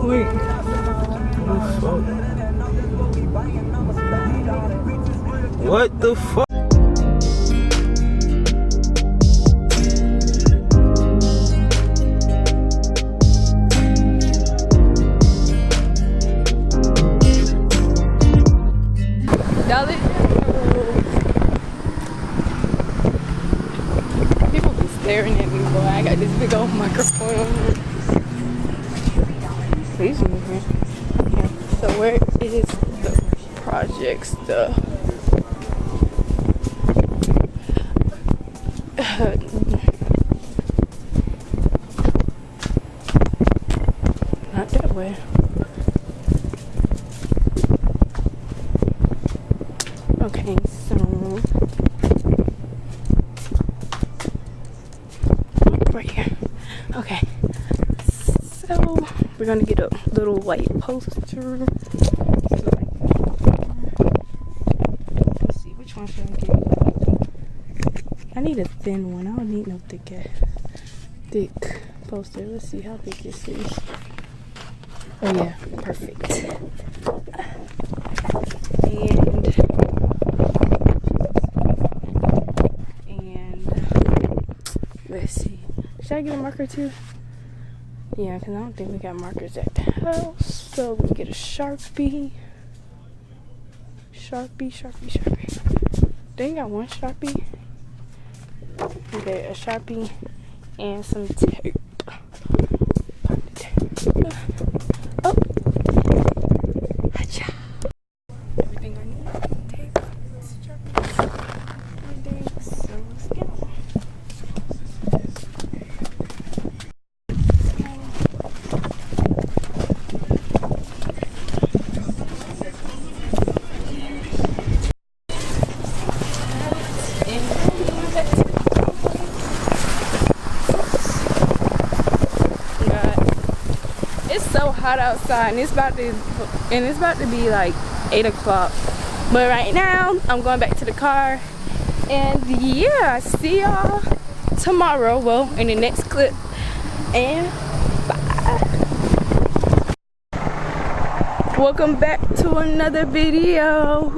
Wait. What the fuck? People be staring at me, boy. I got this big old microphone. Please move here. Okay. So where is the project stuff? Not that way. Okay, so right here. Okay, so we're gonna get a little white poster. Let's see, which one should I get? I need a thin one. I don't need no thick poster. Let's see how big this is. Oh yeah, perfect. And let's see. Should I get a marker too? Yeah, because I don't think we got markers at the house. So we get a Sharpie. Sharpie. They ain't got one Sharpie. Okay, a Sharpie and some tape. Oh. Everything I need. Tape. Sharpie. Everything. So let's go. It's so hot outside, and it's about to be like 8 o'clock. But right now, I'm going back to the car, and yeah, see y'all tomorrow. Well, in the next clip, and bye. Welcome back to another video.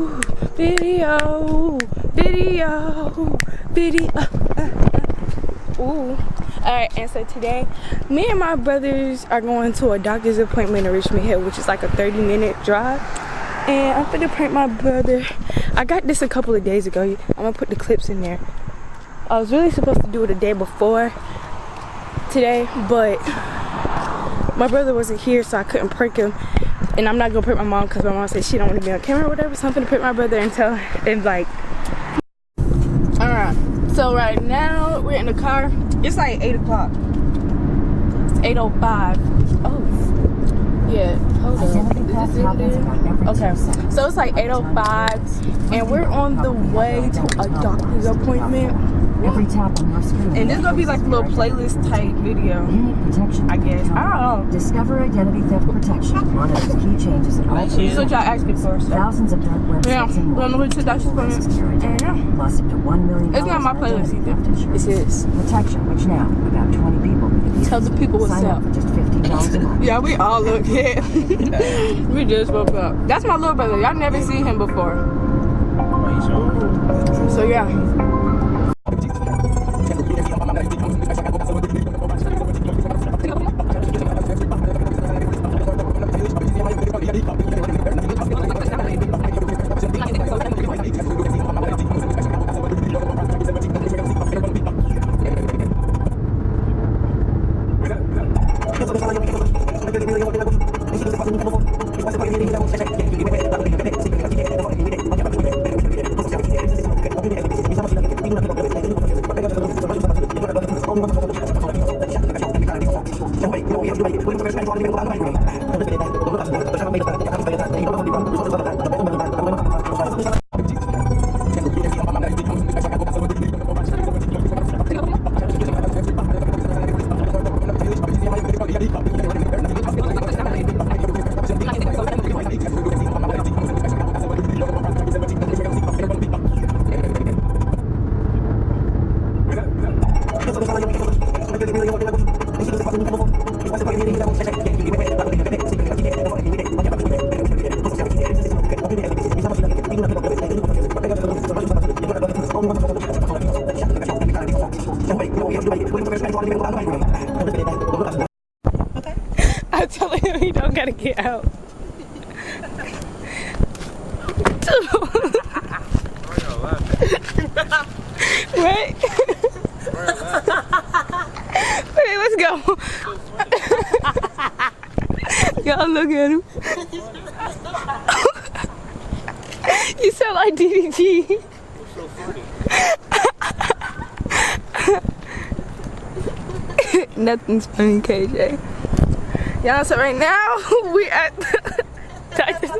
Ooh. Alright, and so today, me and my brothers are going to a doctor's appointment in Richmond Hill, which is like a 30-minute drive. And I'm gonna prank my brother. I got this a couple of days ago. I'm gonna put the clips in there. I was really supposed to do it a day before today, but my brother wasn't here, so I couldn't prank him. And I'm not gonna prank my mom because my mom said she don't want to be on camera or whatever. So I'm gonna prank my brother and tell him, like. Alright, so right now we're in the car. It's like 8 o'clock. It's 8:05. Oh, yeah. Hold on. Okay, so it's like 8:05, and we're on the way to a doctor's appointment. Every tap on your screen. And this is gonna be like a little playlist type video. Unique protection. I guess. I don't know. Discover identity theft protection. Monitors key changes at all This is what y'all asked me for. So. Thousands of dark websites Yeah, and more. we're on the way to the doctor's appointment. Yeah. Plus up to $1 million. It's not my playlist either. This is. Protection, which now about 20 people. Tell the people what's Sign up. up for just $15 a month. Yeah, we all look good. We just woke up. That's my little brother. Y'all never seen him before. So yeah. I tell him he don't gotta get out. Wait. Okay, let's go. Y'all look at him. You sound like DDG. So funny. Nothing's funny, KJ. Y'all, so right now we at the doctor's.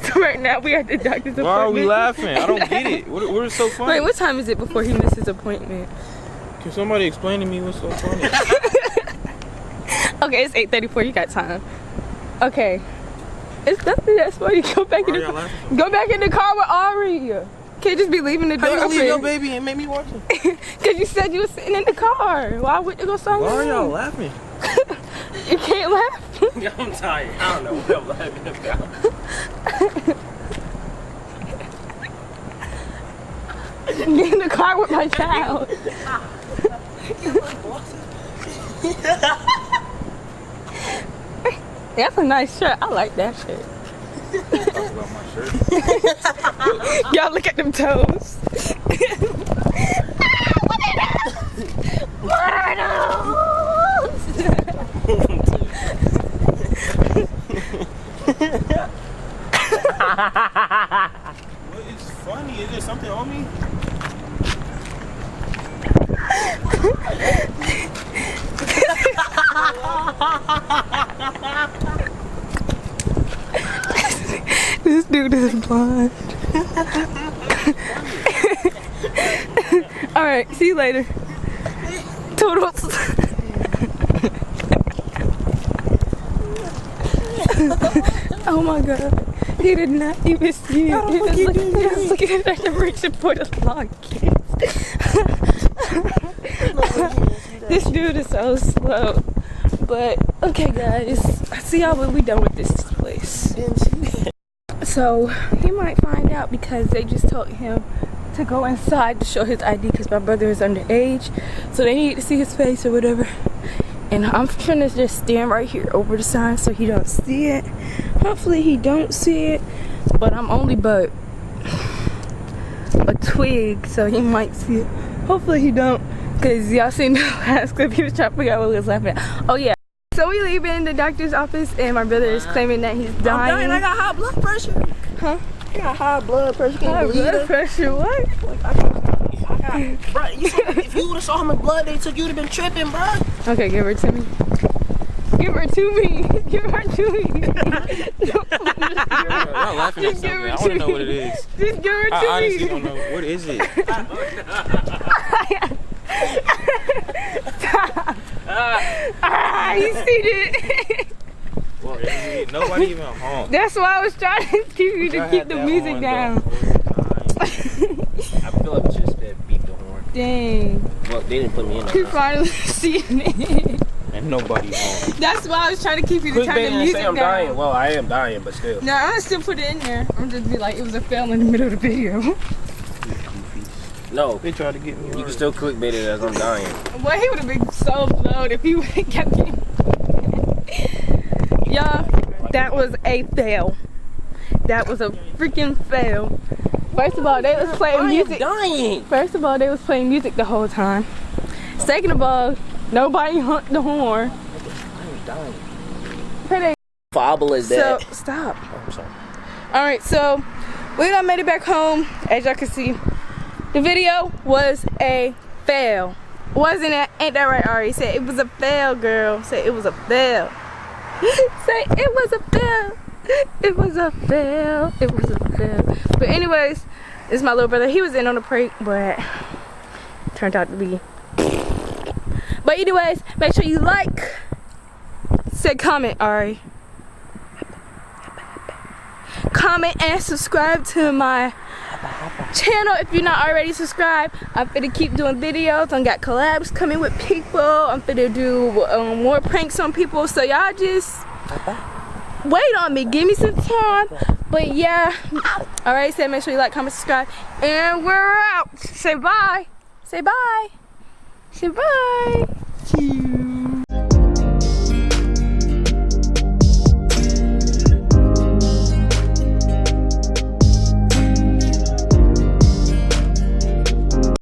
So right now we at the doctor's appointment. Why are we laughing? I don't get it. What is so funny? Wait, what time is it before he missed his appointment? Can somebody explain to me what's so funny? Okay, it's 8:34. You got time. Okay, it's nothing that's funny. Go back in the car with Ari. Can't just be leaving the door How you open. leave your baby and make me watch it? Cause you said you was sitting in the car. Why would you go somewhere? Why are y'all laughing? You can't laugh. I'm tired. I don't know what I'm laughing about. Get in the car with my child. That's a nice shirt. I like that shirt. Talk about my shirt. Y'all look at them toes. What are those? What is funny? Is there something on me? This dude is blind. Alright, see you later. Toodles. Oh my god. He did not even see it. He was looking at the reaching for the long kiss. This dude is so slow. But okay guys, I see y'all when we done with this place. So he might find out because they just told him to go inside to show his ID because my brother is underage. So they need to see his face or whatever. And I'm trying to just stand right here over the sign so he don't see it. Hopefully he don't see it. But I'm only but a twig, so he might see it. Hopefully he don't. Because y'all seen the last clip, he was trying to figure out what he was laughing at. Oh yeah. So we leaving the doctor's office and my brother is claiming that he's dying. I'm dying. I got high blood pressure. Huh? I got high blood pressure. Can High you believe blood it? pressure, what? Bro, if you would have saw how much blood they took, you'd have been tripping, bro. Okay, give her to me. Give her to me. Give her to me. Y'all laughing at Just give something. her I want to to know what it is. Just give her to I me. honestly don't know. What is it? You see it. What is it? Nobody even home. That's why I was trying to keep you to keep the music down. I feel like we should have beat the horn. Dang. Well, they didn't put me in You there. finally seen it. And nobody home. That's why I was trying to keep you to turn Clickbait the and music say I'm down. dying. Well, I am dying, but still. No, I'm gonna still put it in there. I'm just be like, it was a fail in the middle of the video. No, They tried to get me. you can still clickbait it as I'm dying. Well, he would have been so blowed if he would have kept it. Y'all, that was a fail. That was a freaking fail. First of all, they was playing music. Dying. First of all, they was playing music the whole time. Second of all, nobody honked the horn. I'm dying. Hey, Fable is so that. stop. Oh, I'm sorry. All right, so we done made it back home. As y'all can see, the video was a fail. Wasn't it? Ain't that right, Ari? Say it was a fail, girl. Say it was a fail. Say it was a fail. It was a fail. It was a fail. But anyways, this is my little brother. He was in on the prank, but turned out to be. But anyways, make sure you like, say comment, Ari. Comment and subscribe to my channel if you're not already subscribed. I'm finna keep doing videos. I got collabs coming with people. I'm finna do more pranks on people. So y'all just wait on me. Give me some time. But yeah. Alright, so make sure you like, comment, subscribe. And we're out. Say bye. Say bye. Say bye. Cute.